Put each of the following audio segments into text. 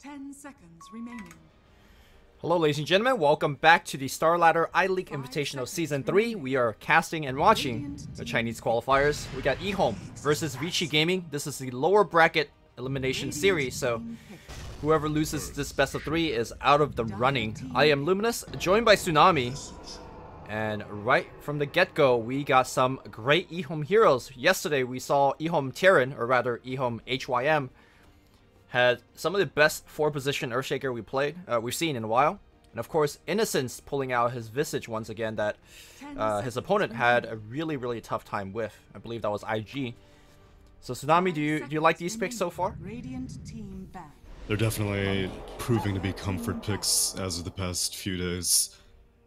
10 seconds remaining. Hello ladies and gentlemen, welcome back to the Star Ladder I-League Invitational Season 3. We are casting and watching the Chinese qualifiers. We got EHOME versus Vichy Gaming. This is the lower bracket elimination series, so whoever loses this best of 3 is out of the running. I am Luminous, joined by Tsunami. And right from the get-go, we got some great EHOME heroes. Yesterday we saw EHOME Terran, or rather EHOME HYM, had some of the best 4-position Earthshaker we've seen in a while. And of course, Innocence pulling out his Visage once again that his opponent had a really tough time with. I believe that was IG. So Tsunami, do you like these picks so far? They're definitely proving to be comfort picks as of the past few days.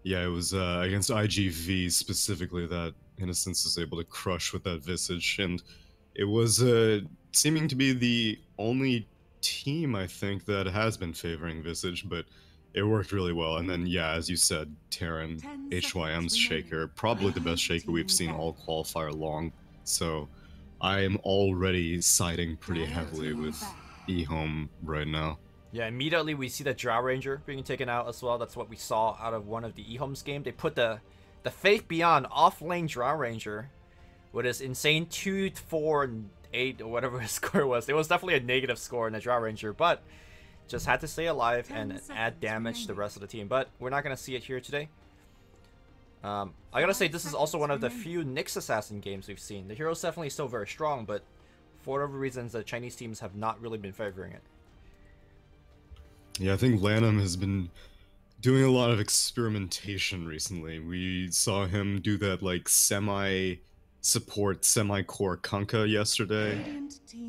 Yeah, it was against IGV specifically that Innocence was able to crush with that Visage, and it was seeming to be the only team, I think, that has been favoring Visage, but it worked really well. And then, yeah, as you said, Terran, HYM's Shaker, probably the best Shaker we've seen all qualifier long. So I am already siding pretty heavily with EHOME right now. Yeah, immediately we see the Drow Ranger being taken out as well. That's what we saw out of one of the EHOME's game. They put the Faith Beyond off-lane Drow Ranger with his insane 2, 4, and 8 or whatever his score was. It was definitely a negative score in the Drow Ranger, but just had to stay alive and add damage to the rest of the team. But we're not going to see it here today. I gotta say, this is also one of the few Nyx Assassin games we've seen. The hero's definitely still very strong, but for whatever reasons, the Chinese teams have not really been favoring it. Yeah, I think Lanham has been doing a lot of experimentation recently. We saw him do that, like, semi-support, semi-core Kunkka yesterday.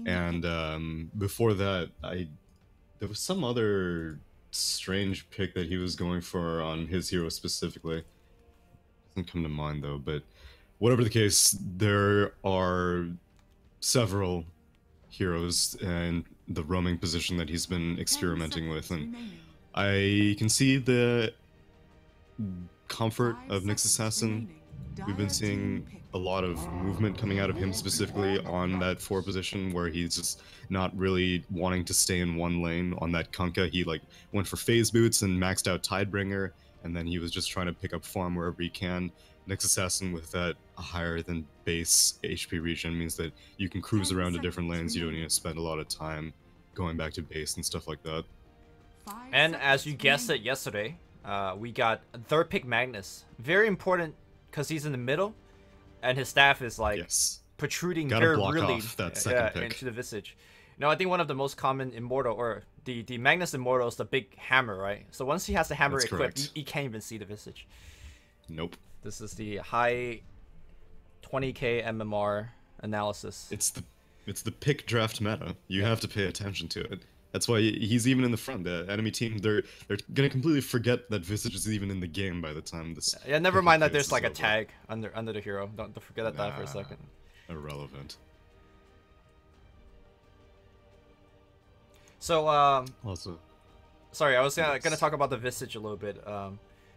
And before that, there was some other strange pick that he was going for on his hero specifically. Doesn't come to mind, though, but whatever the case, there are several heroes and the roaming position that he's been experimenting with, and I can see the comfort of Nyx Assassin. We've been seeing a lot of movement coming out of him specifically on that 4 position where he's just not really wanting to stay in one lane on that Kunkka. He like went for phase boots and maxed out Tidebringer, and then he was just trying to pick up farm wherever he can. Nyx Assassin with that higher than base HP region means that you can cruise around to different lanes. You don't need to spend a lot of time going back to base and stuff like that. And as you guessed it yesterday, we got 3rd pick Magnus. Very important because he's in the middle and his staff is like protruding very really into the Visage. You know, I think one of the most common immortal, or the Magnus immortal, is the big hammer, right? So once he has the hammer equipped, he can't even see the Visage. Nope. This is the high 20k MMR analysis. It's the pick draft meta. You have to pay attention to it. That's why he's even in the front. The enemy team, they're gonna completely forget that Visage is even in the game by the time this. Yeah, never mind that there's like a tag under the hero. Don't forget that for a second. Irrelevant. So also, sorry, I was gonna talk about the Visage a little bit.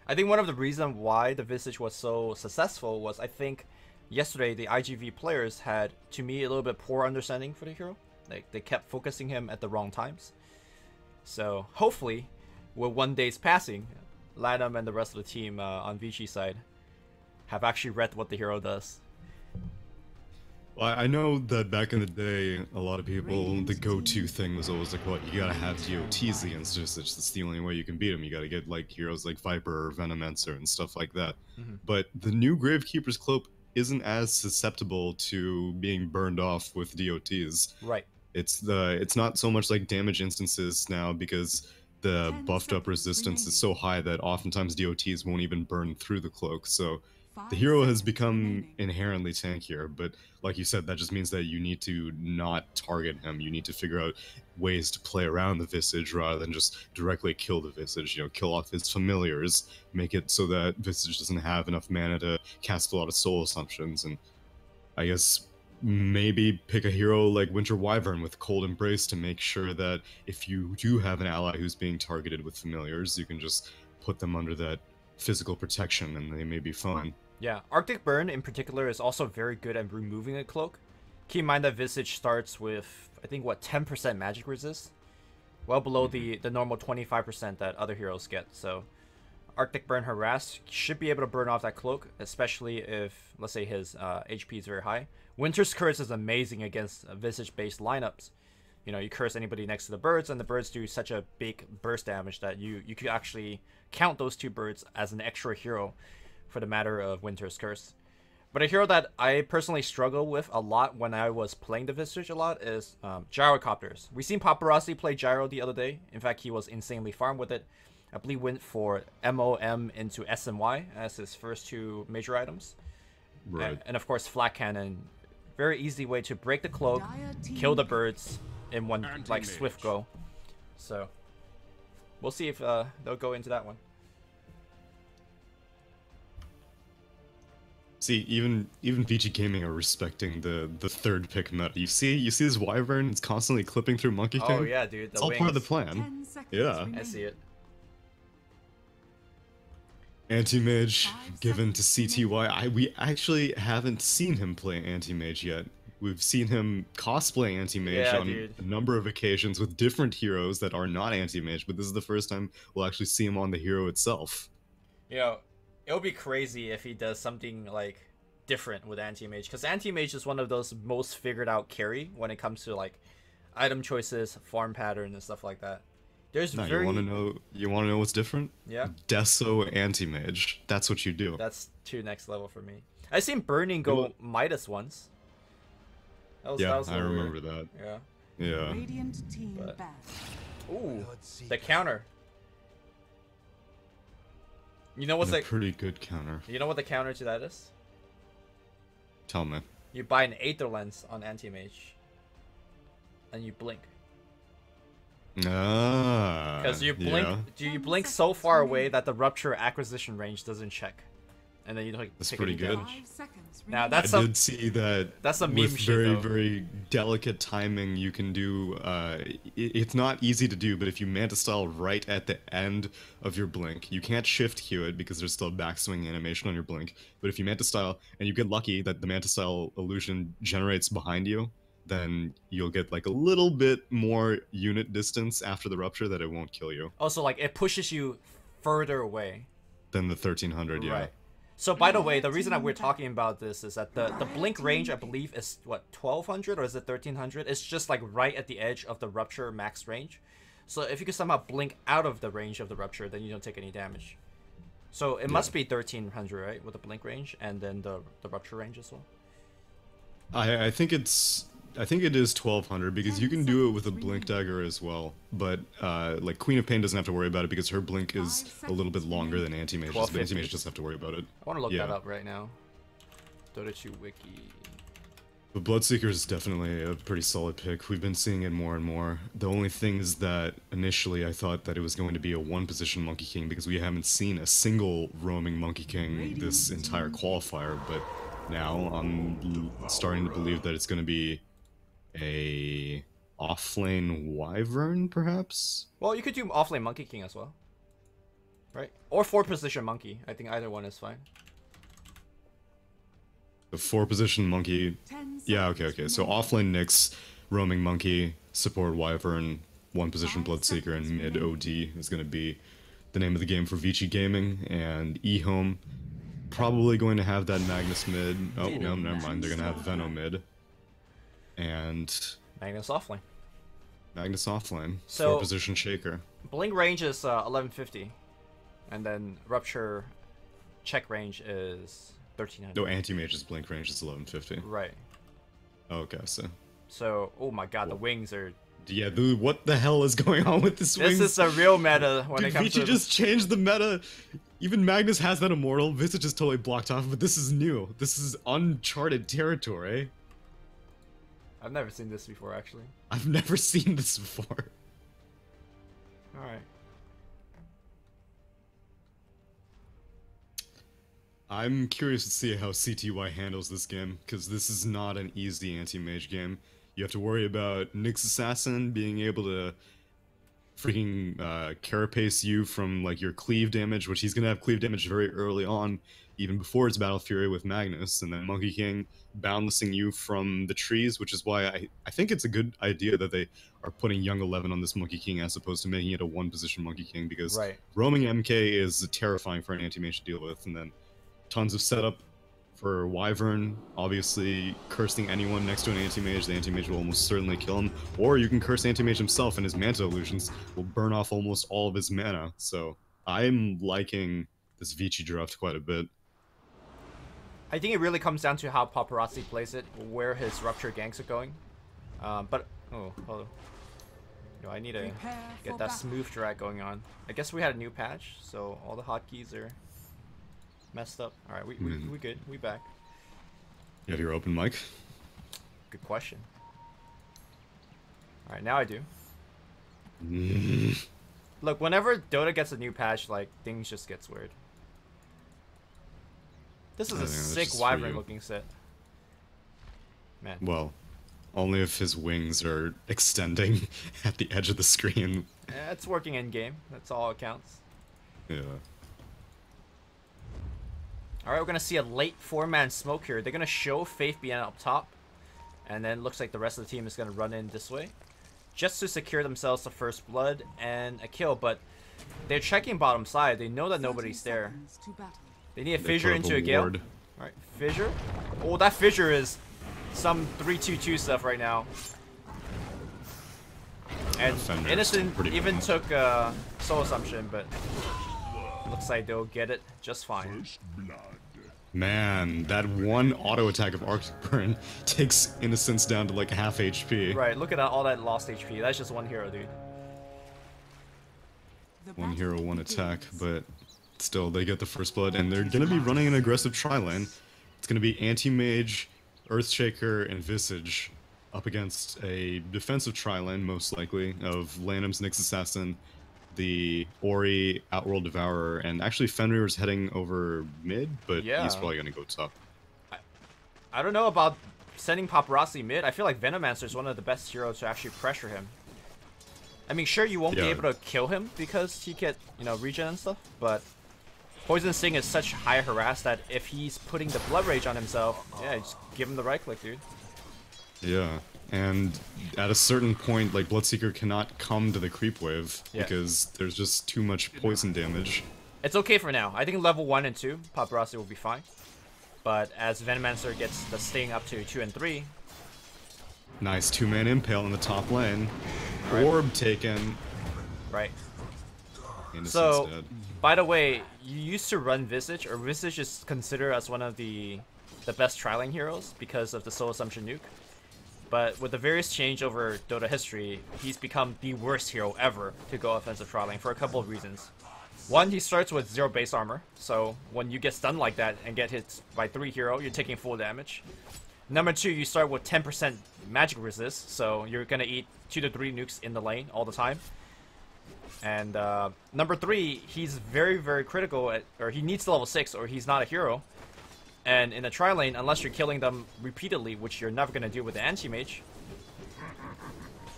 I think one of the reasons why the Visage was so successful was, I think, yesterday the IGV players had, to me, a little bit poor understanding for the hero. Like, they kept focusing him at the wrong times. So hopefully, with one day's passing, Lanham and the rest of the team on Vichy's side have actually read what the hero does. Well, I know that back in the day, a lot of people, the go-to thing was always like, what, you gotta have DOTs against Visage. That's the only way you can beat him. You gotta get like heroes like Viper or Venomancer and stuff like that. But the new Gravekeeper's Cloak isn't as susceptible to being burned off with DOTs. Right. It's not so much like damage instances now, because the buffed up resistance is so high that oftentimes DOTs won't even burn through the cloak. So the hero has become inherently tankier, but like you said, that just means that you need to not target him. You need to figure out ways to play around the Visage rather than just directly kill the Visage. You know, kill off his familiars, make it so that Visage doesn't have enough mana to cast a lot of soul assumptions, and I guess maybe pick a hero like Winter Wyvern with Cold Embrace to make sure that if you do have an ally who's being targeted with familiars, you can just put them under that physical protection and they may be fine. Yeah, Arctic Burn in particular is also very good at removing a cloak. Keep in mind that Visage starts with, I think, what, 10% magic resist? well below the normal 25% that other heroes get. So Arctic Burn Harass should be able to burn off that cloak, especially if, let's say, his HP is very high. Winter's Curse is amazing against Visage-based lineups. You know, you curse anybody next to the birds, and the birds do such a big burst damage that you could actually count those 2 birds as an extra hero for the matter of Winter's Curse. But a hero that I personally struggle with a lot when I was playing the Visage a lot is Gyrocopters. We seen Paparazzi play Gyro the other day. In fact, he was insanely farmed with it. I believe went for MOM into SNY as his first 2 major items. Right. And of course, Flat Cannon. Very easy way to break the cloak, kill the birds in one like swift go. So we'll see if they'll go into that one. See, even VG Gaming are respecting the 3rd pick meta. You see this Wyvern? It's constantly clipping through Monkey King. Oh yeah, dude. It's all part of the plan. Yeah. I see it. Anti-Mage given to CTY. We actually haven't seen him play Anti-Mage yet. We've seen him cosplay Anti-Mage on a number of occasions with different heroes that are not Anti-Mage, but this is the first time we'll actually see him on the hero itself. You know, it'll be crazy if he does something like different with Anti-Mage, because Anti-Mage is one of those most figured out carry when it comes to like item choices, farm pattern, and stuff like that. There's no, you want to know what's different? Yeah. Deso Anti-Mage. That's what you do. That's too next level for me. I seen Burning go Midas once. That was I remember that. Yeah. Yeah. But, ooh, the counter. You know what's a pretty good counter. You know what the counter to that is? Tell me. You buy an Aether Lens on Anti-Mage, and you blink. Ah. Because you blink, you blink so far away that the Rupture acquisition range doesn't check, and then you don't. That's pretty good. Now that's I did see that. That's a meme with shit, very though. very delicate timing. You can do. It's not easy to do, but if you Manta Style right at the end of your blink, you can't shift queue it because there's still a backswing animation on your blink. But if you Manta Style and you get lucky that the Manta Style illusion generates behind you, then you'll get like a little bit more unit distance after the Rupture that it won't kill you. Also, like it pushes you further away Than the 1300, yeah. Right. So by the way, the reason that we're talking about this is that the blink range, I believe, is what, 1200 or is it 1300? It's just like right at the edge of the Rupture max range. So if you can somehow blink out of the range of the Rupture, then you don't take any damage. So it must be 1300, right, with the blink range and then the Rupture range as well. I think it is 1200 because you can do it with a blink dagger as well, but like Queen of Pain doesn't have to worry about it because her blink is a little bit longer than Anti-Mage's, but Anti-Mage doesn't have to worry about it. I want to look that up right now. Dota 2 wiki. But Bloodseeker is definitely a pretty solid pick. We've been seeing it more and more. The only thing is that initially I thought that it was going to be a one-position Monkey King because we haven't seen a single roaming Monkey King this entire qualifier, but now I'm starting to believe that it's going to be a offlane Wyvern, perhaps? Well, you could do offlane Monkey King as well. Right? Or 4-position Monkey. I think either one is fine. The 4-position Monkey... Yeah, okay. So offlane Nyx, roaming Monkey, support Wyvern, 1-position Bloodseeker, and mid OD is going to be the name of the game for Vici Gaming. And EHOME probably going to have that Magnus mid. Oh, no, never mind. They're going to have Venom mid. And Magnus offlane. Magnus offlane. So 4-position Shaker. Blink range is 1150, and then Rupture check range is 1300. No, Anti-Mage's blink range is 1150. Right. Okay, so oh my god, the wings are. Yeah, dude, what the hell is going on with this wings? This is a real meta when Dude, it comes Vici to. just changed the meta. Even Magnus has that immortal. Visage is totally blocked off, but this is new. This is uncharted territory. I've never seen this before, actually. I've never seen this before. Alright. I'm curious to see how CTY handles this game, because this is not an easy anti-mage game. You have to worry about Nyx Assassin being able to freaking carapace you from like your cleave damage, which he's going to have cleave damage very early on, even before his Battle Fury with Magnus, and then Monkey King boundlessing you from the trees, which is why I think it's a good idea that they are putting Young 11 on this Monkey King as opposed to making it a one-position Monkey King, because Right. roaming MK is terrifying for an anti-mage to deal with, and then tons of setup for Wyvern. Obviously, cursing anyone next to an anti-mage, the anti-mage will almost certainly kill him, or you can curse anti-mage himself and his Manta Illusions will burn off almost all of his mana, so I'm liking this Vici draft quite a bit. I think it really comes down to how Paparazzi plays it, where his Rupture ganks are going. But, oh, hold on. Yo, I need to get that smooth drag going on. I guess we had a new patch, so all the hotkeys are messed up. Alright, we good. We back. You have your open mic? Good question. Alright, now I do. Look, whenever Dota gets a new patch, like, things just gets weird. This is a sick Wyvern looking set. Man. Well, only if his wings are extending at the edge of the screen. It's working in game. That's all it counts. Yeah. Alright, we're gonna see a late 4-man smoke here. They're gonna show Faith BN up top. And then looks like the rest of the team is gonna run in this way. Just to secure themselves the first blood and a kill, but they're checking bottom side. They know that nobody's there. They need a fissure into a gale. Alright, fissure. Oh, that fissure is some 3-2-2 stuff right now. And Innocent even took soul assumption, but looks like they'll get it just fine. Man, that one auto attack of Arctic Burn takes Innocence down to like half HP. Right, look at all that lost HP. That's just one hero, dude. One hero, one attack, but still, they get the first blood, and they're gonna be running an aggressive tri-lane. It's gonna be Anti-Mage, Earthshaker, and Visage up against a defensive tri-lane, most likely, of Lanham's Nyx Assassin, the Ori, Outworld Devourer, and actually Fenrir's heading over mid, but he's probably gonna go top. I don't know about sending Paparazzi mid. I feel like Venomancer is one of the best heroes to actually pressure him. I mean, sure, you won't be able to kill him because he get, you know, regen and stuff, but Poison Sting is such high harass that if he's putting the Blood Rage on himself, yeah, just give him the right click, dude. Yeah, and at a certain point, like, Bloodseeker cannot come to the creep wave because there's just too much poison damage. It's okay for now. I think level 1 and 2, Paparazzi will be fine. But as Venomancer gets the Sting up to 2 and 3... Nice 2-man Impale in the top lane. Right. Orb taken. Right. Innocence so, dead. By the way, you used to run Visage, or Visage is considered as one of the best tri-lane heroes because of the Soul Assumption nuke. But with the various change over Dota history, he's become the worst hero ever to go offensive tri-lane for a couple of reasons. One, he starts with 0 base armor, so when you get stunned like that and get hit by 3 hero, you're taking full damage. Number 2, you start with 10% magic resist, so you're gonna eat 2 to 3 nukes in the lane all the time. And number 3, he's very, very critical at, or he needs to level 6 or he's not a hero. And in a tri-lane, unless you're killing them repeatedly, which you're never gonna do with the anti-mage,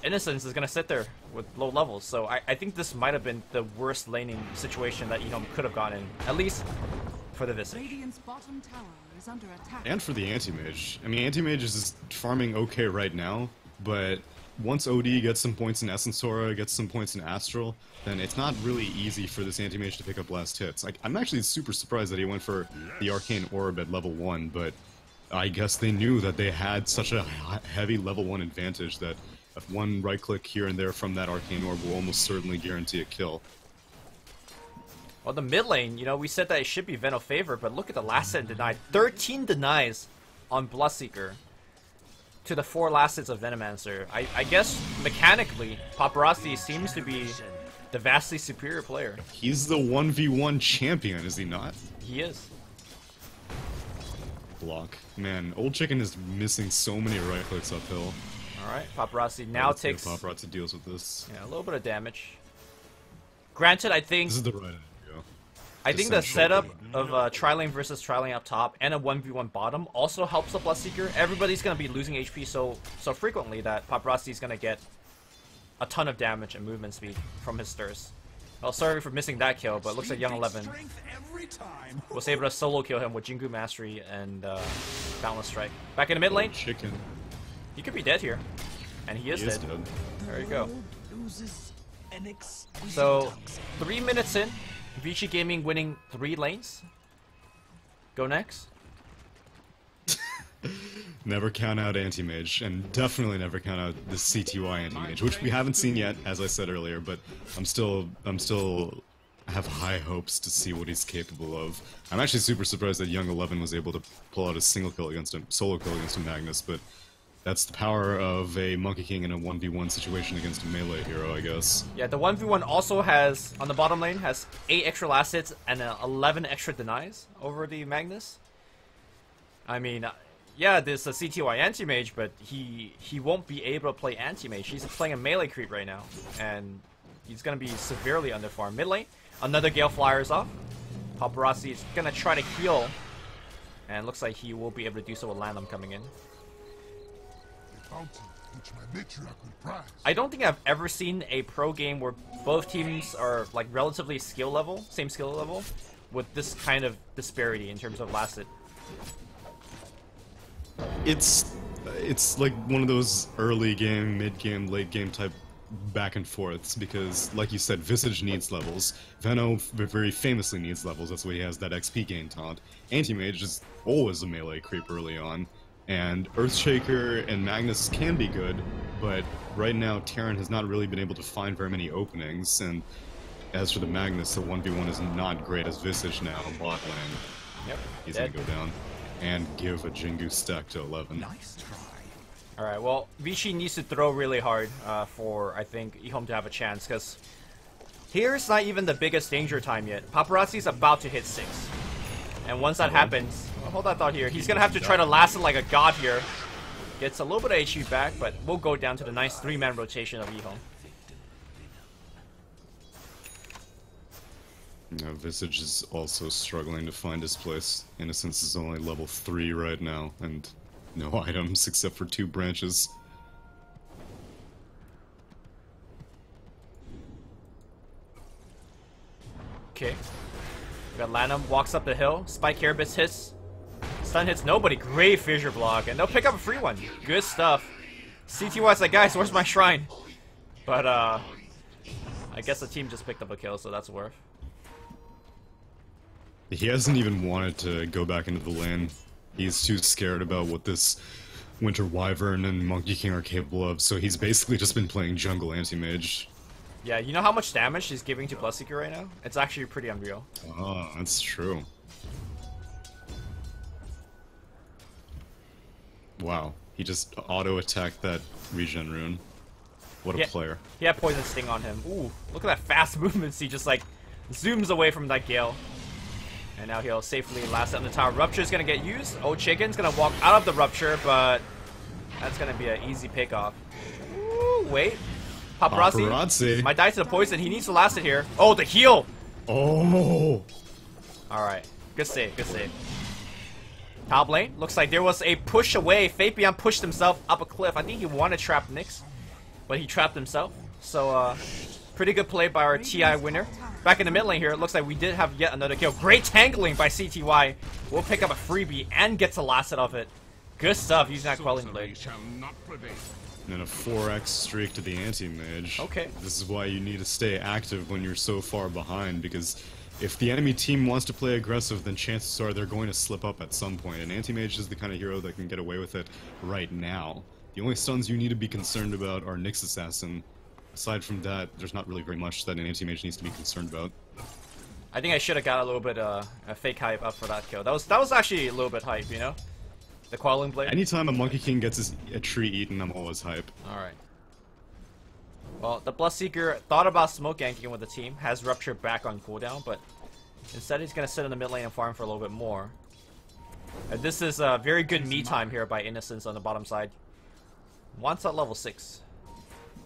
Innocence is gonna sit there with low levels. So I think this might have been the worst laning situation that EHOME could have gotten in, at least for the Visage. And for the Anti-Mage. I mean, Anti-Mage is just farming okay right now, but once OD gets some points in Essence Aura, gets some points in Astral, then it's not really easy for this Anti-Mage to pick up last hits. Like, I'm actually super surprised that he went for the Arcane Orb at level 1, but I guess they knew that they had such a heavy level 1 advantage that if one right click here and there from that Arcane Orb will almost certainly guarantee a kill. Well, the mid lane, you know, we said that it should be Veno favor, but look at the last hit denied. 13 denies on Bloodseeker to the 4 last hits of Venomancer. I guess mechanically, Paparazzi seems to be the vastly superior player. He's the 1v1 champion, is he not? He is. Block. Man, Old Chicken is missing so many right clicks uphill. Alright, Paparazzi now takes... Paparazzi deals with this. Yeah, a little bit of damage. Granted, I think... This is the right idea. I think the setup of tri-lane versus tri-lane up top and a 1v1 bottom also helps the Bloodseeker. Everybody's going to be losing HP so frequently that Paparazzi is going to get a ton of damage and movement speed from his stirs. Well, sorry for missing that kill, but looks like Young 11 was able to solo kill him with Jingu Mastery and Boundless Strike. Back in the mid lane. Chicken. He could be dead here. And he is dead. There you go. So, 3 minutes in, Vici Gaming winning 3 lanes. Go next. Never count out Anti-Mage, and definitely never count out the CTY Anti-Mage, which we haven't seen yet, as I said earlier, but I'm still have high hopes to see what he's capable of. I'm actually super surprised that Young 11 was able to pull out a single kill against him, solo kill against a Magnus, but that's the power of a Monkey King in a 1v1 situation against a melee hero, I guess. Yeah, the 1v1 also has, on the bottom lane, has 8 extra last hits and 11 extra denies over the Magnus. I mean, yeah, there's a CTY anti-mage, but he won't be able to play anti-mage. He's playing a melee creep right now, and he's going to be severely underfarmed. Mid lane, another Gale Flyer is off. Paparazzi is going to try to heal, and looks like he will be able to do so with Lanham coming in. I don't think I've ever seen a pro game where both teams are like relatively skill level, same skill level, with this kind of disparity in terms of last hit. It's like one of those early game, mid game, late game type back and forths, because like you said, Visage needs levels. Veno very famously needs levels. That's why he has that XP gain taunt. Anti-Mage is always a melee creep early on. And Earthshaker and Magnus can be good, but right now Terran has not really been able to find very many openings, and as for the Magnus, the 1v1 is not great as Visage now in bot lane. Yep. He's gonna go down and give a Jingu stack to 11. Nice try. Alright, well, Vici needs to throw really hard for, I think, EHOME to have a chance, because here's not even the biggest danger time yet. Paparazzi's about to hit 6. And once that happens, well, hold that thought here, he's gonna have to try to last it like a god here. Gets a little bit of HP back, but we'll go down to the nice 3-man rotation of EHOME. Now, Visage is also struggling to find his place. Innocence is only level 3 right now, and no items except for 2 branches. Okay. We got Lanham, walks up the hill, Spike Carapace hits. Stun hits nobody. Great fissure block, and they'll pick up a free one. Good stuff. CTY's like, guys, where's my shrine? But, I guess the team just picked up a kill, so that's worth. He hasn't even wanted to go back into the lane. He's too scared about what this Winter Wyvern and Monkey King are capable of, so he's basically just been playing jungle anti-mage. Yeah, you know how much damage he's giving to Bloodseeker right now? It's actually pretty unreal. Oh, that's true. Wow, he just auto-attacked that regen rune. What a player. He had Poison Sting on him. Ooh, look at that fast movements. He just, like, zooms away from that Gale. And now he'll safely last out in the tower. Rupture is going to get used. Oh, Chicken's going to walk out of the Rupture, but that's going to be an easy pick-off. Ooh, wait. Paparazzi might die to the poison. He needs to last it here. Oh, the heal! Oh! Alright. Good save, good save. Top lane. Looks like there was a push away. Fabian pushed himself up a cliff. I think he wanted to trap Nyx, but he trapped himself. So, pretty good play by our TI winner. Back in the mid lane here, it looks like we did have yet another kill. Great tangling by CTY. We'll pick up a freebie and get to last it off it. Good stuff using that Quelling Blade. And then a 4x streak to the anti-mage. Okay. This is why you need to stay active when you're so far behind, because if the enemy team wants to play aggressive, then chances are they're going to slip up at some point. And anti-mage is the kind of hero that can get away with it right now. The only stuns you need to be concerned about are Nyx Assassin. Aside from that, there's not really very much that an anti-mage needs to be concerned about. I think I should have got a little bit a fake hype up for that kill. That was actually a little bit hype, you know? The Quelling Blade. Anytime a Monkey King gets a tree eaten, I'm always hype. Alright. Well, the Bloodseeker thought about smoke ganking with the team, has Rupture back on cooldown, but instead he's going to sit in the mid lane and farm for a little bit more. This is a very good me time here by Innocence on the bottom side. Wants at level 6.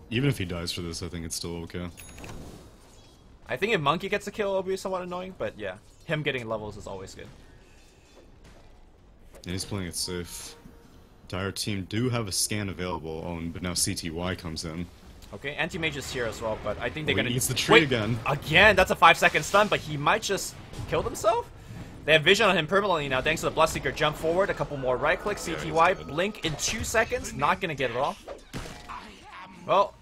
Even if he dies for this, I think it's still okay. I think if Monkey gets a kill, it'll be somewhat annoying, but yeah, him getting levels is always good. And he's playing it safe. Dire team do have a scan available, but now CTY comes in. Okay, Anti-Mage is here as well, but I think they're gonna... He eats the tree again. Again, that's a 5-second stun, but he might just kill himself? They have vision on him permanently now, thanks to the Bloodseeker. Jump forward, a couple more right-clicks, CTY, blink in 2 seconds, not gonna get it off. Well,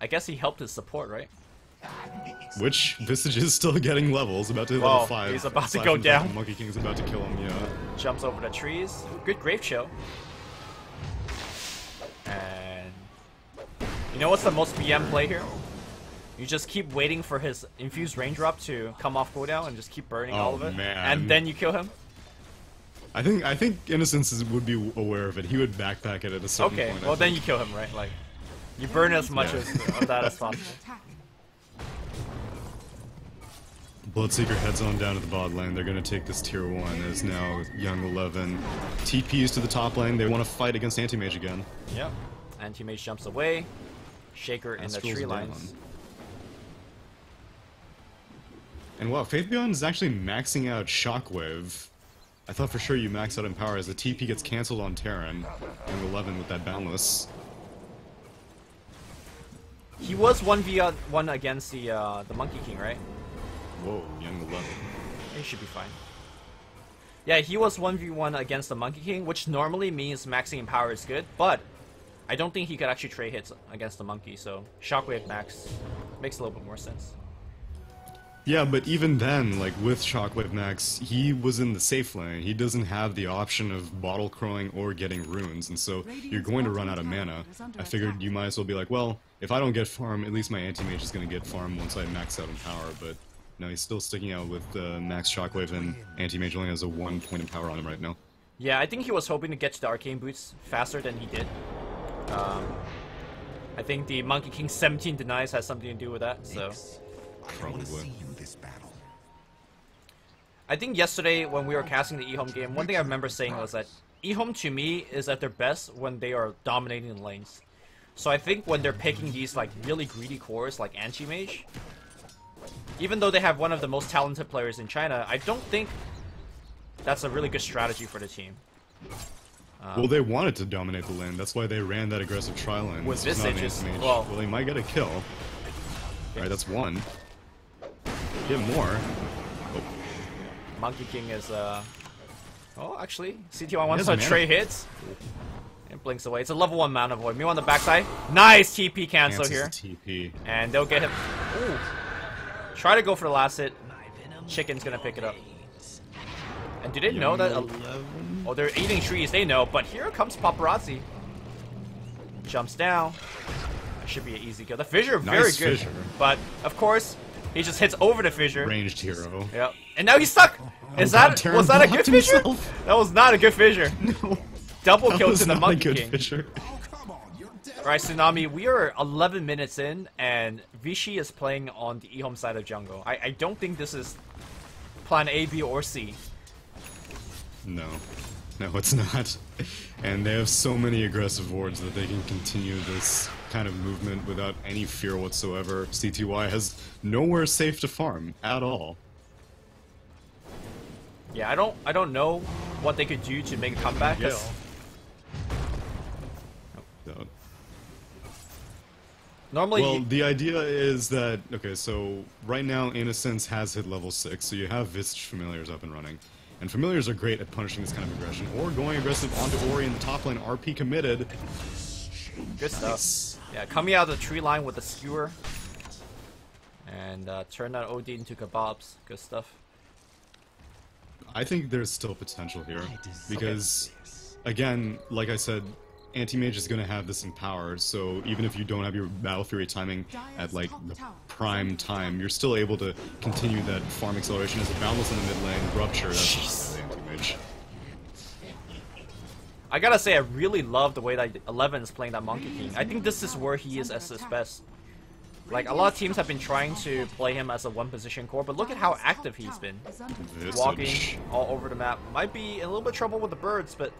I guess he helped his support, right? Which Visage is still getting levels, about to hit Whoa, level 5. he's about to Aside go from the fact down. that Monkey King's about to kill him, yeah. Jumps over the trees. Good grave show. And you know what's the most BM play here? You just keep waiting for his infused raindrop to come off cooldown and just keep burning all of it. Man. And then you kill him. I think Innocence would be aware of it. He would backpack it at a certain Okay, point. well then you kill him, right? Like, you burn as much of that as possible. Bloodseeker heads on down to the bot lane. They're going to take this tier 1 as now Young 11 TPs to the top lane. They want to fight against Anti-Mage again. Yep. Anti-Mage jumps away. Shaker in the tree lines. And wow, Faith Beyond is actually maxing out Shockwave. I thought for sure you max out Empower as the TP gets cancelled on Terran. Young 11 with that Boundless. He was 1v1 against the Monkey King, right? Whoa, Young 11. He should be fine. Yeah, he was 1v1 against the Monkey King, which normally means maxing Empower is good, but I don't think he could actually trade hits against the Monkey, so Shockwave max makes a little bit more sense. Yeah, but even then, like with Shockwave Max, he was in the safe lane. He doesn't have the option of bottle crowing or getting runes, and so you're going to run out of mana. I figured you might as well be like, well, if I don't get farm, at least my Anti-Mage is going to get farm once I max out Empower, but no, he's still sticking out with Max Shockwave, and Anti-Mage only has a 1 point of power on him right now. Yeah, I think he was hoping to get to the Arcane Boots faster than he did. I think the Monkey King 17 denies has something to do with that, so... Probably. I think yesterday when we were casting the EHOME game, one thing I remember saying was that EHOME to me is at their best when they are dominating the lanes. So I think when they're picking these like really greedy cores like Anti-Mage, even though they have one of the most talented players in China, I don't think that's a really good strategy for the team. Well, they wanted to dominate the lane. That's why they ran that aggressive tri lane. With This is not Visage, Anti-Mage. well, he might get a kill. Alright, that's 1. Get more. Monkey King is, oh, actually, CT1 wants has to mana. trade hits. It blinks away. It's a level 1 Mana Void. Me on the backside. Nice TP cancel here. TP. And they'll get him. Ooh. Try to go for the last hit. Chicken's gonna pick it up. And do they know that? Oh, they're eating trees. They know. But here comes Paparazzi. Jumps down. That should be an easy kill. The fissure, very Nice good. fissure. But of course, he just hits over the fissure. Ranged hero. Yep. And now he's stuck. Is that Terran was that a good blocked fissure? himself. That was not a good fissure. No. Double That kill was to the not Monkey a good King. fissure. Alright, Tsunami, we are 11 minutes in, and Vichy is playing on the EHOME side of jungle. I don't think this is plan A, B, or C. No. No, it's not. And they have so many aggressive wards that they can continue this kind of movement without any fear whatsoever. CTY has nowhere safe to farm at all. Yeah, I don't know what they could do to make a comeback. 'Cause No. normally, Well, the idea is that, okay, so right now Innocence has hit level 6, so you have Visage Familiars up and running. And Familiars are great at punishing this kind of aggression, or going aggressive onto Ori in the top lane, RP committed. good stuff. Yeah, coming out of the tree line with the skewer. And turn that OD into kebabs. Good stuff. I think there's still potential here, because, again, like I said, Anti-Mage is going to have this empowered, so even if you don't have your Battle Fury timing at, like, the prime time, you're still able to continue that farm acceleration as a Boundless in the mid lane, Rupture, that's the Anti-Mage. I gotta say, I really love the way that 11 is playing that Monkey King. I think this is where he is at his best. Like, a lot of teams have been trying to play him as a one-position core, but look at how active he's been. Visage. Walking all over the map. Might be in a little bit of trouble with the birds, but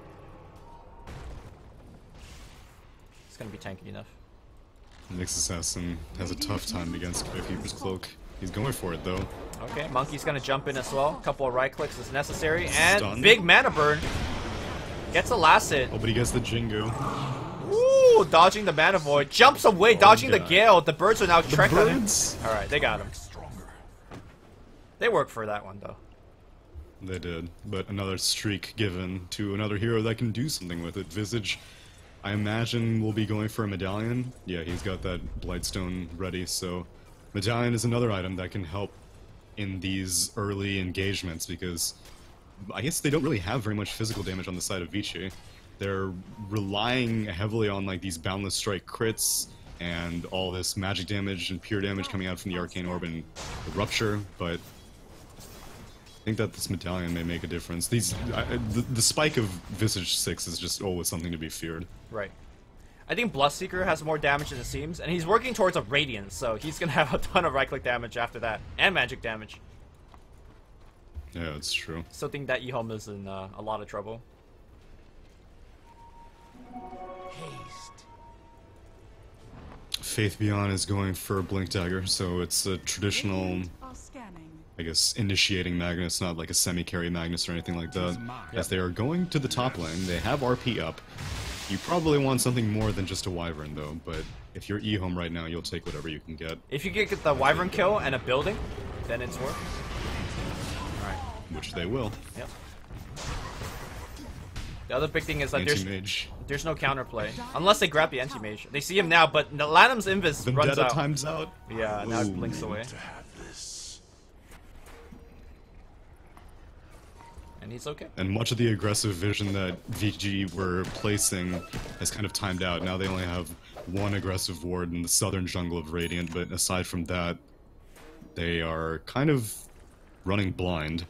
it's gonna be tanky enough. Nyx Assassin has a tough time against Keeper's Cloak. He's going for it, though. Okay, Monkey's gonna jump in as well. Couple of right clicks is necessary, and Stun. big mana burn. Gets a last hit. Oh, but he gets the Jingu. Ooh, dodging the mana void. Jumps away, dodging the God. gale. The birds are now tracked on him. Birds? Alright, they got him. They worked for that one, though. They did, but another streak given to another hero that can do something with it. Visage I imagine we'll be going for a medallion. Yeah, he's got that Blightstone ready, so medallion is another item that can help in these early engagements, because I guess they don't really have very much physical damage on the side of Vici. They're relying heavily on like these Boundless Strike crits and all this magic damage and pure damage coming out from the Arcane Orb and the Rupture, but I think that this medallion may make a difference. The spike of Visage 6 is just always something to be feared. Right. I think Bloodseeker has more damage than it seems, and he's working towards a Radiance, so he's gonna have a ton of right-click damage after that, and magic damage. Yeah, that's true. Still think that EHOME is in a lot of trouble. Haste. Faith Beyond is going for Blink Dagger, so it's a traditional, I guess, initiating Magnus, not like a semi-carry Magnus or anything like that. As they are going to the top lane, they have RP up. You probably want something more than just a Wyvern, though, but if you're EHOME right now, you'll take whatever you can get. If you get the Wyvern kill and a building, then it's worth. Alright. Which they will. Yep. The other big thing is that there's no counterplay. Unless they grab the anti-mage. They see him now, but the Lanham's Invis runs out. times out. Yeah, now it blinks away. And he's okay. And much of the aggressive vision that VG were placing has kind of timed out. Now they only have one aggressive ward in the southern jungle of Radiant, but aside from that, they are kind of running blind.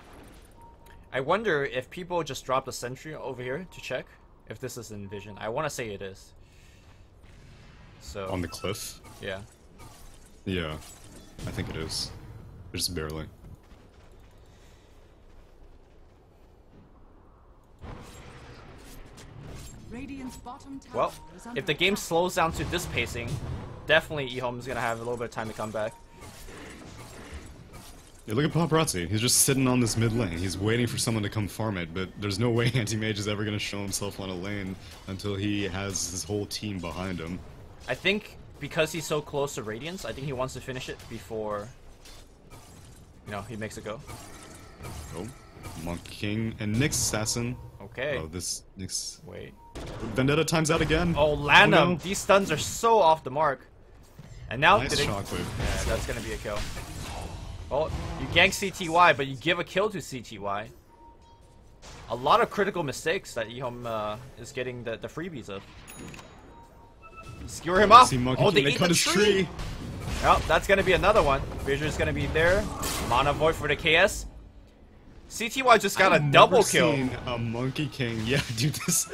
I wonder if people just dropped a sentry over here to check if this is in vision. I want to say it is. So on the cliff? Yeah. Yeah, I think it is. Just barely. Well, if the game slows down to this pacing, definitely EHOME is going to have a little bit of time to come back. Yeah, look at Paparazzi. He's just sitting on this mid lane. He's waiting for someone to come farm it, but there's no way Anti-Mage is ever going to show himself on a lane until he has his whole team behind him. I think because he's so close to Radiance, I think he wants to finish it before, you know, he makes it go. Oh, Monkey King and Nyx Assassin. Okay. Oh, this Nyx. Wait. Vendetta times out again. Oh, Lanham! Oh, no. These stuns are so off the mark. And now nice shockwave. Yeah, that's gonna be a kill. Well, you gank CTY, but you give a kill to CTY. A lot of critical mistakes that EHOME is getting the freebies of. Skewer him off! Oh, they ate the tree! Well, that's gonna be another one. Fissura's gonna be there. Mana Void for the KS. CTY just got a double kill. Seen a Monkey King. Yeah, dude, this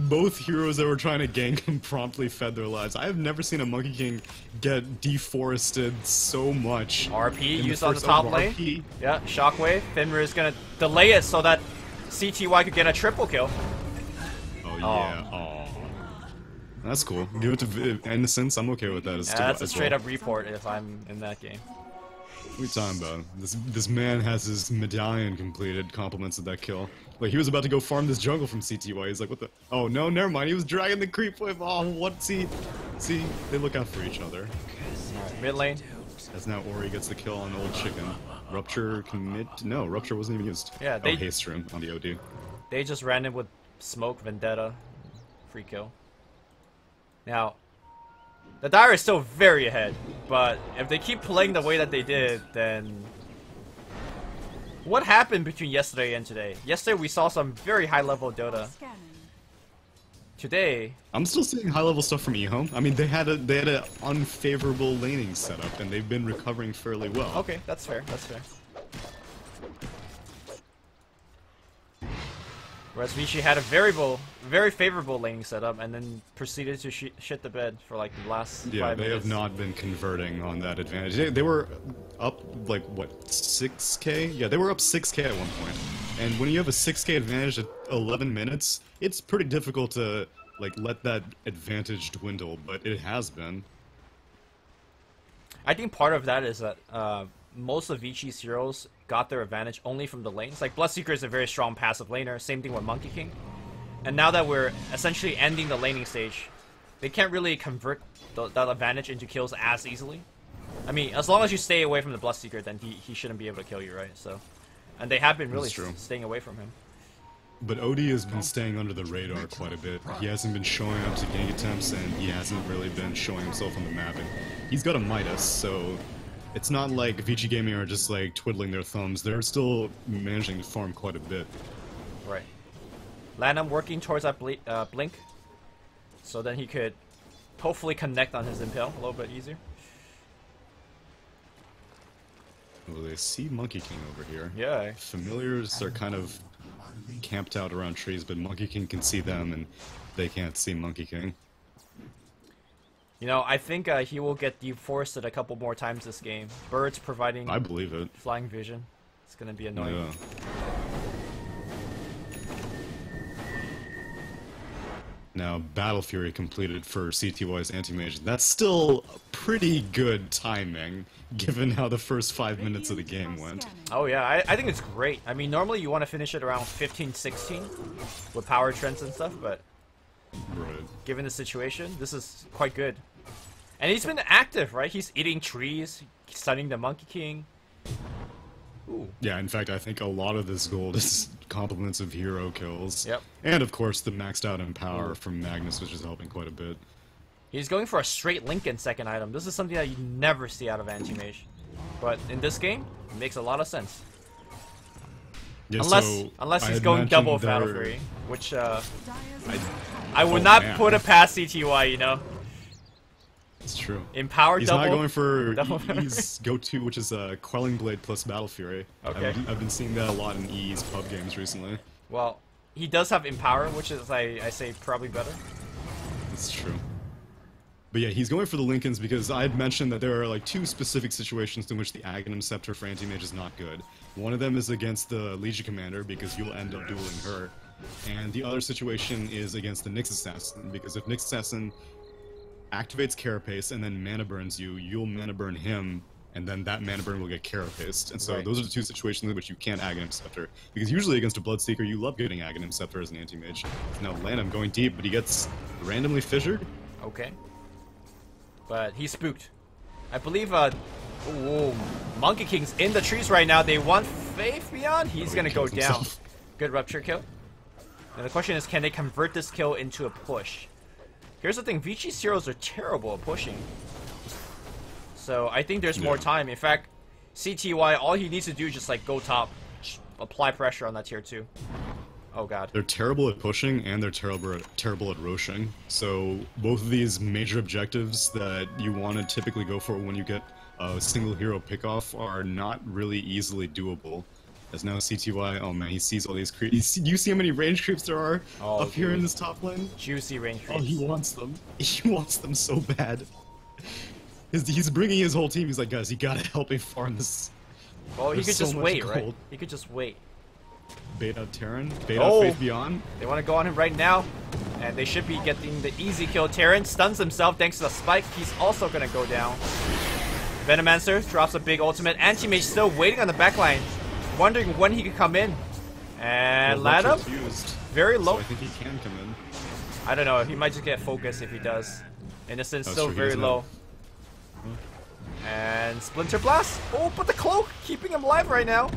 both heroes that were trying to gank him promptly fed their lives. I have never seen a Monkey King get deforested so much. RP used on the top lane. Yeah, Shockwave. Fenrir is gonna delay it so that CTY could get a triple kill. Oh yeah. Oh. That's cool. Give it to Innocence. I'm okay with that. That's a straight up report if I'm in that game. What are you talking about? This man has his medallion completed, compliments of that kill. Like, he was about to go farm this jungle from CTY. He's like, what the? Oh, no, never mind. He was dragging the creep wave. Oh, what? See, they look out for each other. Right, mid lane. As now Ori gets the kill on Old Chicken. Rupture commit? No, Rupture wasn't even used. Yeah, they... Oh, Haste Room on the OD. They just ran in with Smoke, Vendetta, free kill. Now, the Dire is still very ahead, but if they keep playing the way that they did, then... What happened between yesterday and today? Yesterday we saw some very high-level Dota. Today... I'm still seeing high-level stuff from EHOME. I mean, they had an unfavorable laning setup, and they've been recovering fairly well. Okay, that's fair, that's fair. Whereas Vichy had a very favorable laning setup, and then proceeded to shit the bed for like the last 5 minutes. Yeah, they have not been converting on that advantage. They were up, like, what, 6k? Yeah, they were up 6k at one point. And when you have a 6k advantage at 11 minutes, it's pretty difficult to, like, let that advantage dwindle, but it has been. I think part of that is that most of Vichy's heroes got their advantage only from the lanes. Like, Bloodseeker is a very strong passive laner, same thing with Monkey King. And now that we're essentially ending the laning stage, they can't really convert that advantage into kills as easily. I mean, as long as you stay away from the Bloodseeker, then he shouldn't be able to kill you, right? So, and they have been really staying away from him. But Odie has been staying under the radar quite a bit. He hasn't been showing up to gank attempts, and he hasn't really been showing himself on the map. And he's got a Midas, so it's not like Vici Gaming are just like twiddling their thumbs. They're still managing to farm quite a bit. Right. Lanham working towards that blink, so then he could hopefully connect on his impale a little bit easier. Well, they see Monkey King over here. Yeah. Familiars are kind of camped out around trees, but Monkey King can see them, and they can't see Monkey King. You know, I think he will get deforested a couple more times this game. Birds providing I believe it. flying vision. It's gonna be annoying. Yeah. Now, Battle Fury completed for CTY's Anti-Mage. That's still pretty good timing, given how the first 5 minutes of the game went. Oh yeah, I think it's great. I mean, normally you want to finish it around 15, 16 with power trends and stuff, but Right. given the situation, this is quite good. And he's been active, right? He's eating trees, stunning the Monkey King. Ooh. Yeah, in fact, I think a lot of this gold is compliments of hero kills. Yep. And of course, the maxed out Empower from Magnus, which is helping quite a bit. He's going for a straight Lincoln second item. This is something that you never see out of Anti-Mage. But in this game, it makes a lot of sense. Yeah, Unless I he's had going mentioned double there- Battle Fury, which I Oh, would not man. put it past CTY, you know? It's true. Empower He's double. not going for double- E's go-to, which is Quelling Blade plus Battle Fury. Okay. I've been seeing that a lot in E's pub games recently. Well, he does have Empower, which is, I say, probably better. It's true. But yeah, he's going for the Lincolns because I had mentioned that there are like two specific situations in which the Aghanim Scepter for Anti-Mage is not good. One of them is against the Legion Commander because you'll end up dueling her. And the other situation is against the Nyx Assassin because if Nyx Assassin activates Carapace and then mana burns you, you'll mana burn him, and then that mana burn will get Carapaced. And so Right. those are the two situations in which you can't Aghanim Scepter. Because usually against a Bloodseeker, you love getting Aghanim Scepter as an anti-mage. Now Lanham going deep, but he gets randomly fissured. Okay. But he's spooked. I believe, ooh, Monkey King's in the trees right now. They want Faith Beyond. He's he gonna go kills down. himself. Good Rupture kill. And the question is, can they convert this kill into a push? Here's the thing, Vici's heroes are terrible at pushing. So I think there's more Yeah. time. In fact, CTY, all he needs to do is just like go top, apply pressure on that tier 2. Oh god. They're terrible at pushing, and they're terrible at roshing. So both of these major objectives that you want to typically go for when you get a single hero pickoff are not really easily doable. As now CTY, oh man, he sees all these creeps. You see how many range creeps there are Oh, up here in dude. this top lane? Juicy range Oh, creeps. he wants them. He wants them so bad. He's bringing his whole team. He's like, guys, you gotta help me farm this. Well, he There's could so just much wait, right? gold. He could just wait. Bait out Terran, bait Oh. out Faith Beyond. They want to go on him right now. And they should be getting the easy kill. Terran stuns himself thanks to the spike. He's also going to go down. Venomancer drops a big ultimate. Anti-Mage still waiting on the backline. Wondering when he could come in. And Well, Ladum, Rupture's used, very so low. I think he can come in. I don't know. He might just get focused if he does. Innocent That's still true, he very doesn't low. And Splinter Blast. Oh, but the cloak keeping him alive right now.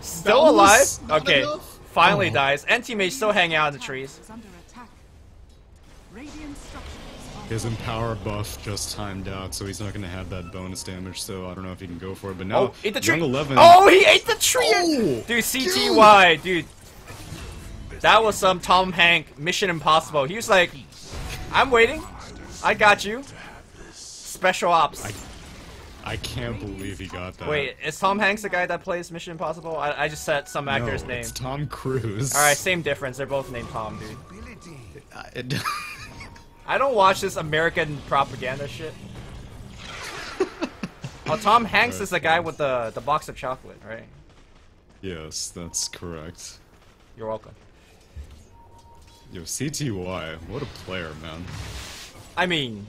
Still That alive. was not Okay. enough. Finally Oh. dies. Anti-Mage still hanging out in the trees. His Empower buff just timed out, so he's not going to have that bonus damage, so I don't know if he can go for it. But now, Oh, ate the tree. Young 11... Oh, he ate the tree. Oh, Dude, CTY, dude. That was some Tom Hanks Mission Impossible. He was like, I'm waiting. I got you. Special ops. I can't believe he got that. Wait, is Tom Hanks the guy that plays Mission Impossible? I just said some actor's no, name. it's Tom Cruise. Alright, same difference. They're both named Tom, dude. Ability. I don't watch this American propaganda shit. Oh, Tom Hanks is the guy with the box of chocolate, right? Yes, that's correct. You're welcome. Yo, CTY, what a player, man. I mean,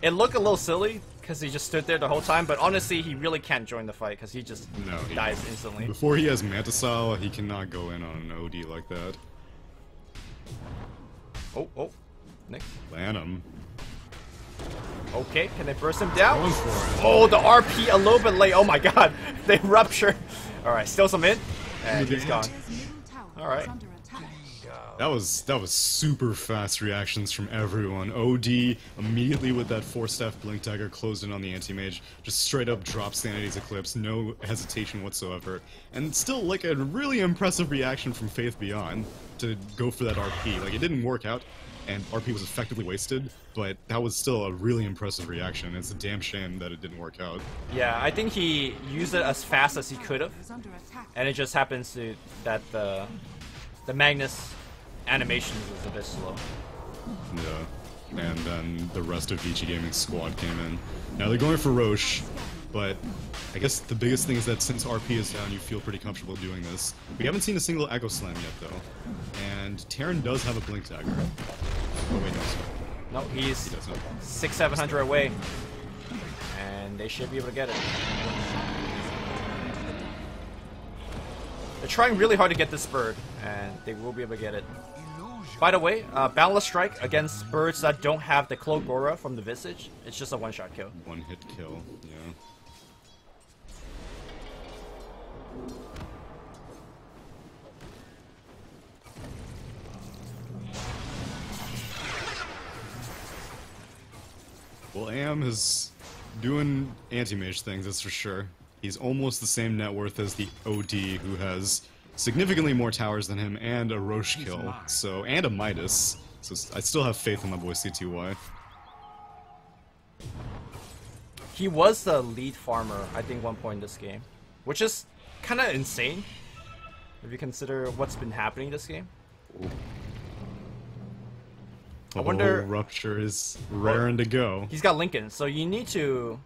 it looked a little silly because he just stood there the whole time, but honestly, he really can't join the fight because he just No, he- dies instantly. Before he has Mantisile, he cannot go in on an OD like that. Oh, Nick. Lanham. Okay, can they burst him down? Going for it. Oh, the RP a little bit late. Oh my god, they rupture. Alright, steal some in, and he's gone. Alright. That was super fast reactions from everyone. OD immediately with that 4-staff Blink Dagger closed in on the anti-mage, just straight up dropped Sanity's Eclipse, no hesitation whatsoever. And still like a really impressive reaction from Faith Beyond to go for that RP. Like it didn't work out and RP was effectively wasted, but that was still a really impressive reaction. It's a damn shame that it didn't work out. Yeah, I think he used it as fast as he could have, and it just happens to that the Magnus animations is a bit slow. Yeah, and then the rest of Vici Gaming's squad came in. Now they're going for Roche, but I guess the biggest thing is that since RP is down, you feel pretty comfortable doing this. We haven't seen a single Echo Slam yet, though. And Terran does have a Blink Dagger. Oh, wait, no, sorry. No, he's He does not. 600-700 away, and they should be able to get it. They're trying really hard to get this bird, and they will be able to get it. By the way, Boundless Strike against birds that don't have the Cloak Aura from the Visage, it's just a one-shot kill. One-hit kill, yeah. Well, AM is doing anti-mage things, that's for sure. He's almost the same net worth as the OD, who has significantly more towers than him and a Roche kill, so, and a Midas. So I still have faith in my boy CTY. He was the lead farmer, I think, one point in this game, which is kind of insane if you consider what's been happening this game. I wonder. Rupture is raring to go. He's got Lincoln, so you need to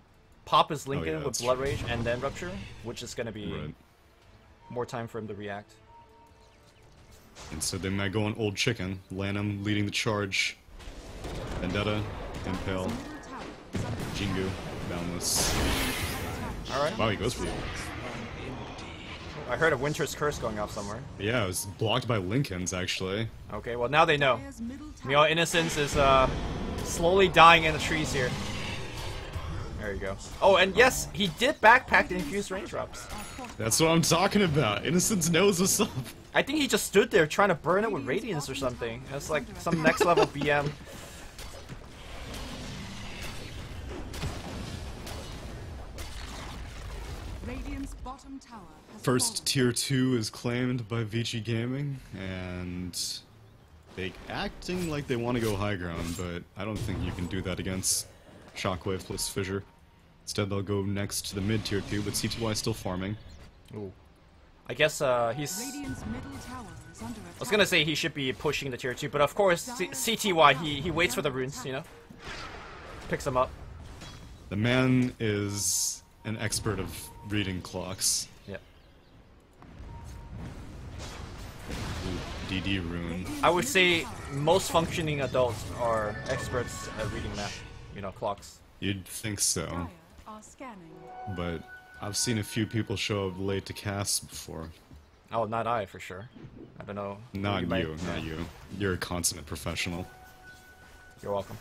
pop his Lincoln yeah, with that's Blood true. Rage and then Rupture, which is going to be Right. more time for him to react. And so they might go on Old Chicken. Lanham leading the charge. Vendetta, Impale, Jingu, Boundless. Alright. Wow, he goes for you. I heard a Winter's Curse going off somewhere. Yeah, it was blocked by Lincolns, actually. Okay, well now they know. Innocence is slowly dying in the trees here. There you go. Oh, and yes, he did backpack the infused range drops. That's what I'm talking about. Innocence knows what's up. I think he just stood there trying to burn it with Radiance or something. That's like some next level BM. First tier 2 is claimed by Vici Gaming, and they acting like they want to go high ground, but I don't think you can do that against Shockwave plus Fissure. Instead, they'll go next to the mid tier 2, but CTY is still farming. Ooh. I guess he's... I was gonna say he should be pushing the tier 2, but of course, CTY, he waits for the runes, you know? Picks them up. The man is an expert of reading clocks. Yep. Ooh, DD rune. I would say most functioning adults are experts at reading that, you know, clocks. You'd think so, but I've seen a few people show up late to cast before. Oh, not I, for sure. I don't know. Not might- you, not you. You're a consummate professional. You're welcome.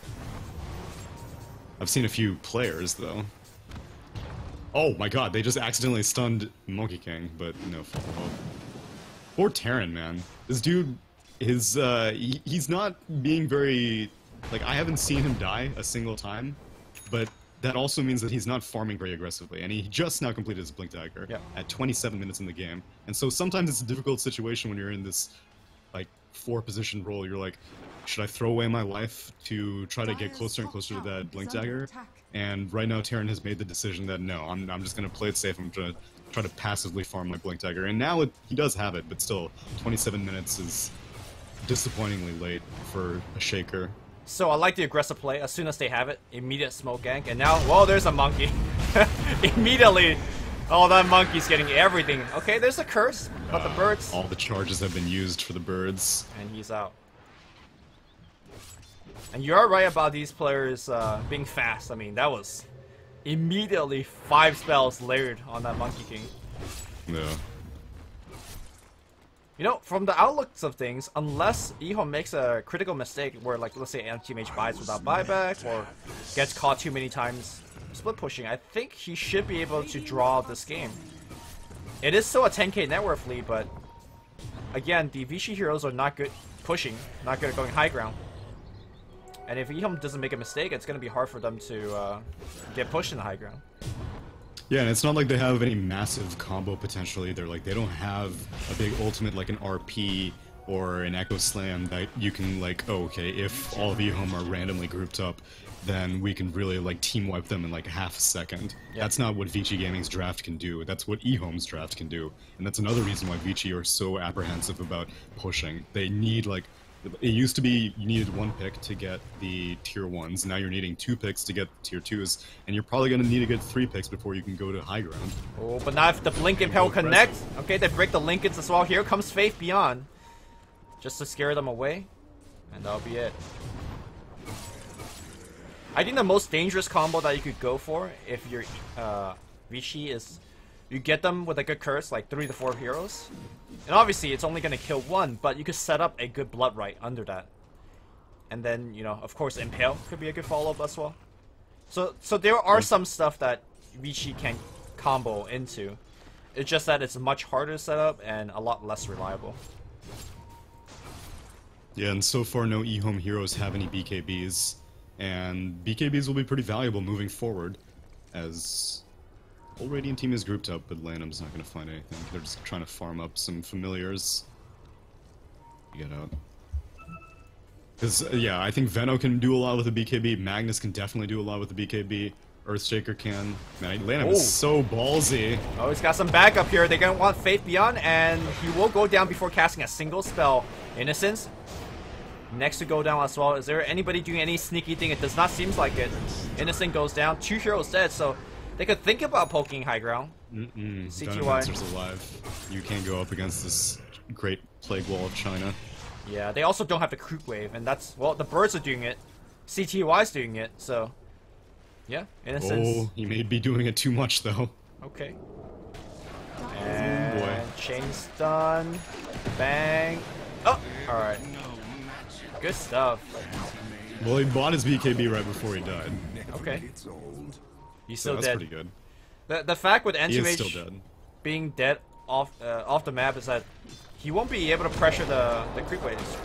I've seen a few players, though. Oh my god, they just accidentally stunned Monkey King, but no follow-up. Poor Terran, man. This dude, he's not being very... Like, I haven't seen him die a single time, but that also means that he's not farming very aggressively, and he just now completed his Blink Dagger at 27 minutes in the game. And so sometimes it's a difficult situation when you're in this, like, 4-position role. You're like, should I throw away my life to try to get closer and closer to that Blink Dagger? And right now Terran has made the decision that no, I'm just going to play it safe. I'm going to try to passively farm my Blink Dagger. And now he does have it, but still, 27 minutes is disappointingly late for a Shaker. So I like the aggressive play. As soon as they have it, immediate smoke gank. And now, whoa, there's a monkey. Immediately, oh, that monkey's getting everything. Okay, there's a curse, but the birds. All the charges have been used for the birds. And he's out. And you are right about these players being fast. I mean, that was immediately 5 spells layered on that Monkey King. Yeah. You know, from the outlooks of things, unless EHOME makes a critical mistake where, like, let's say anti-mage buys without buyback or gets caught too many times split pushing, I think he should be able to draw this game. It is still a 10k net worth lead, but again, the Vichy heroes are not good pushing, not good at going high ground. And if EHOME doesn't make a mistake, it's going to be hard for them to get pushed in the high ground. Yeah, and it's not like they have any massive combo potential either. Like, they don't have a big ultimate like an RP or an Echo Slam that you can, like, oh, okay, if all of EHOME are randomly grouped up, then we can really, like, team wipe them in, like, half a second. Yep. That's not what Vici Gaming's draft can do. That's what EHOME's draft can do. And that's another reason why Vici are so apprehensive about pushing. They need, like, it used to be you needed 1 pick to get the tier 1s. Now you're needing 2 picks to get tier 2s, and you're probably going to need to get 3 picks before you can go to high ground. Oh, but not if the Blink Impel connect. Okay, they break the Linkens as well. Here comes Faith Beyond. Just to scare them away, and that'll be it. I think the most dangerous combo that you could go for if you're Vici is you get them with a good curse, like 3 to 4 heroes. And obviously it's only gonna kill 1, but you could set up a good blood right under that. And then, you know, of course Impale could be a good follow-up as well. So there are some stuff that Vici can combo into. It's just that it's much harder to set up and a lot less reliable. Yeah, and so far no EHOME heroes have any BKBs. And BKBs will be pretty valuable moving forward, as whole Radiant team is grouped up, but Lanham's not going to find anything. They're just trying to farm up some familiars. Get out. Because, yeah, I think Veno can do a lot with the BKB. Magnus can definitely do a lot with the BKB. Earthshaker can. Man, Lanham is so ballsy. Oh, he's got some backup here. They're going to want Faith Beyond, and he will go down before casting a single spell. Innocence. Next to go down as well. Is there anybody doing any sneaky thing? It does not seem like it. Innocent goes down. 2 heroes dead, so they could think about poking high ground. CTY's alive. You can't go up against this great plague wall of China. Yeah, they also don't have the creep wave, and that's, well, the birds are doing it. CTY's doing it, so yeah, Innocence. Oh, he may be doing it too much though. Okay. And boy. Chain stun. Bang. Oh, alright. Good stuff. Well, he bought his BKB right before he died. Okay. He's still that's dead. Pretty good. The fact with Anti-Mage being dead off the map is that he won't be able to pressure the creep waves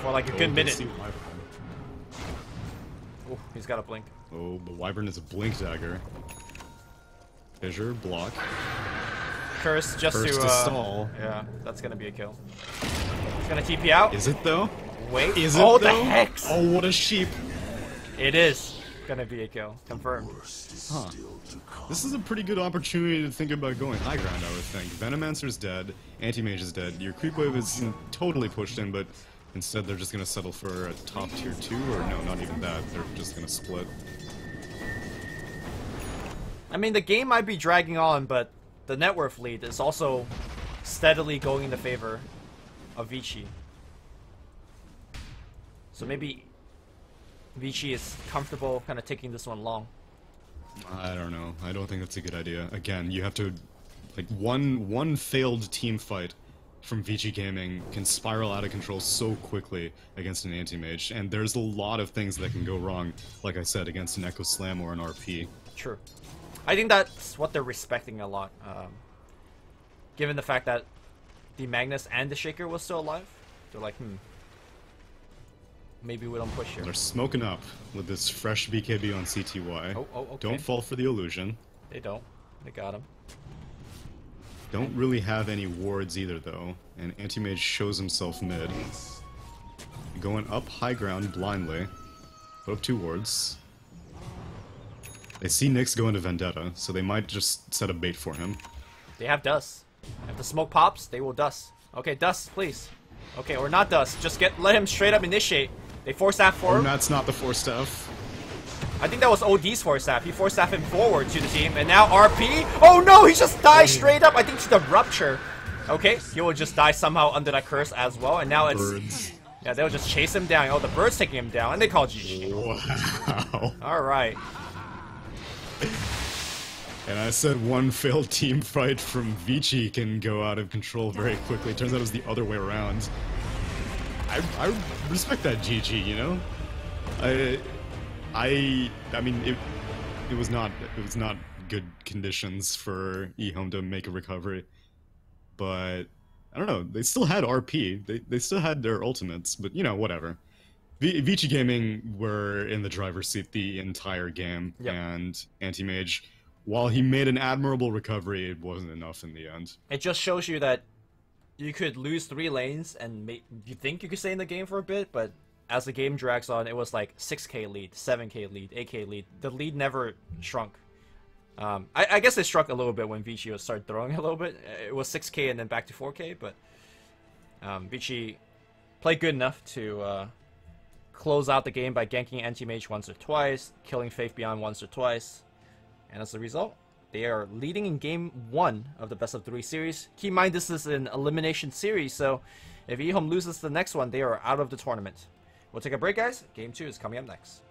for like a good minute. Oh, he's got a blink. Oh, but Wyvern is a blink dagger. Fissure, block. Curse just Curse to stall. Yeah, that's gonna be a kill. He's gonna TP out. Is it though? Wait. Is it though? the Hex! Oh, what a sheep. It is gonna be a kill. Confirmed. Huh. This is a pretty good opportunity to think about going high ground, I would think. Venomancer's dead, Anti-Mage is dead, your creep wave is totally pushed in, but instead they're just gonna settle for a top tier 2, or no, not even that, they're just gonna split. I mean, the game might be dragging on, but the net worth lead is also steadily going in the favor of Vici. So maybe Vici is comfortable kind of taking this one long. I don't know. I don't think that's a good idea. Again, you have to, like, one failed team fight from Vici Gaming can spiral out of control so quickly against an anti-mage, and there's a lot of things that can go wrong, like I said, against an Echo Slam or an RP. True. I think that's what they're respecting a lot, given the fact that the Magnus and the Shaker was still alive. They're like, maybe we don't push here. They're smoking up with this fresh BKB on CTY. Oh, okay. Don't fall for the illusion. They don't. They got him. Don't really have any wards either, though, and Anti-Mage shows himself mid. Going up high ground blindly. Put up 2 wards. They see Nyx go into Vendetta, so they might just set a bait for him. They have dust. If the smoke pops, they will dust. Okay, dust, please. Okay, or not dust. Just let him straight up initiate. They force staff for him. That's not the force staff. I think that was OD's force staff. He force staff him forward to the team, and now RP. Oh no, he just died straight up. I think it's the rupture. Okay, he will just die somehow under that curse as well, and now it's Birds. Yeah, they'll just chase him down. Oh, the bird's taking him down, and they call GG. Wow. All right. And I said one failed team fight from Vici can go out of control very quickly. Turns out it was the other way around. I respect that GG, you know? I mean it was not good conditions for EHOME to make a recovery. But I don't know. They still had RP. They still had their ultimates, but you know, whatever. Vici Gaming were in the driver's seat the entire game, Yep. and Anti-Mage, while he made an admirable recovery, it wasn't enough in the end. It just shows you that you could lose 3 lanes and you think you could stay in the game for a bit, but as the game drags on, it was like 6k lead, 7k lead, 8k lead. The lead never shrunk. I guess it shrunk a little bit when Vici started throwing a little bit. It was 6k and then back to 4k, but Vici played good enough to close out the game by ganking Anti-Mage once or twice, killing Faith Beyond once or twice, and as a result, they are leading in Game 1 of the Best of 3 series. Keep in mind this is an elimination series, so if EHOME loses the next one, they are out of the tournament. We'll take a break, guys. Game 2 is coming up next.